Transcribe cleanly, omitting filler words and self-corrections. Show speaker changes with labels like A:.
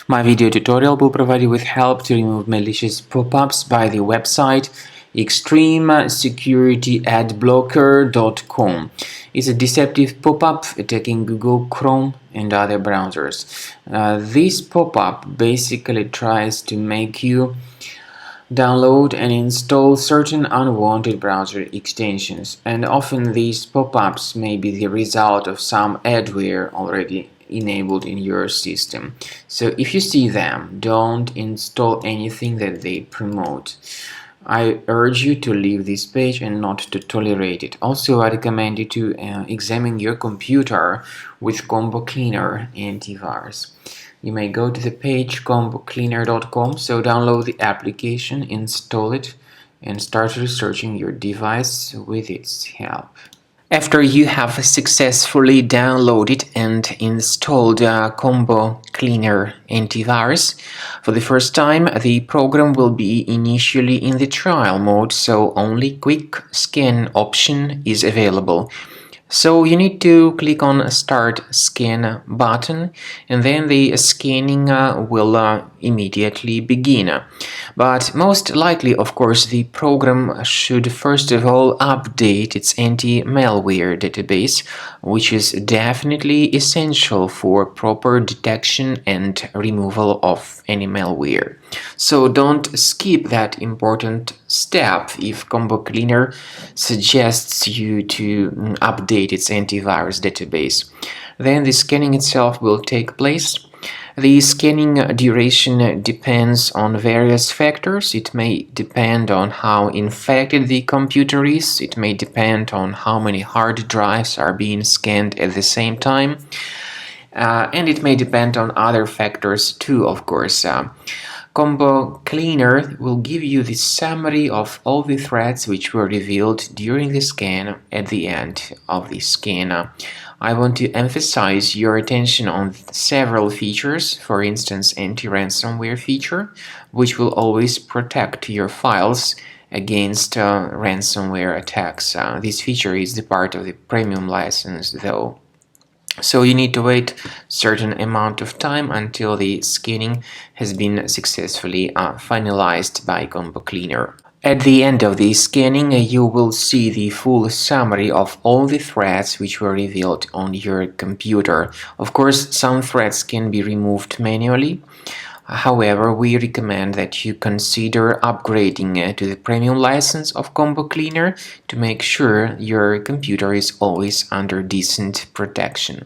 A: My video tutorial will provide you with help to remove malicious pop-ups by the website extremesecurityaddblocker.com. It's a deceptive pop-up attacking Google Chrome and other browsers. This pop-up basically tries to make you download and install certain unwanted browser extensions, and often these pop-ups may be the result of some adware already enabled in your system. So if you see them, don't install anything that they promote. I urge you to leave this page and not to tolerate it. Also, I recommend you to examine your computer with Combo Cleaner antivirus. You may go to the page combocleaner.com, so download the application, install it, and start researching your device with its help. After you have successfully downloaded and installed Combo Cleaner antivirus, for the first time the program will be initially in the trial mode, so only quick scan option is available. So you need to click on Start Scan button, and then the scanning will immediately begin. But most likely, of course, the program should first of all update its anti-malware database, which is definitely essential for proper detection and removal of any malware. So don't skip that important step if Combo Cleaner suggests you to update its antivirus database. Then the scanning itself will take place. The scanning duration depends on various factors. It may depend on how infected the computer is. It may depend on how many hard drives are being scanned at the same time. And it may depend on other factors too, of course. Combo Cleaner will give you the summary of all the threats which were revealed during the scan at the end of the scan. I want to emphasize your attention on several features, for instance anti-ransomware feature, which will always protect your files against ransomware attacks. This feature is the part of the premium license though. So you need to wait a certain amount of time until the scanning has been successfully finalized by Combo Cleaner. At the end of the scanning, you will see the full summary of all the threats which were revealed on your computer. Of course, some threats can be removed manually. However, we recommend that you consider upgrading to the premium license of Combo Cleaner to make sure your computer is always under decent protection.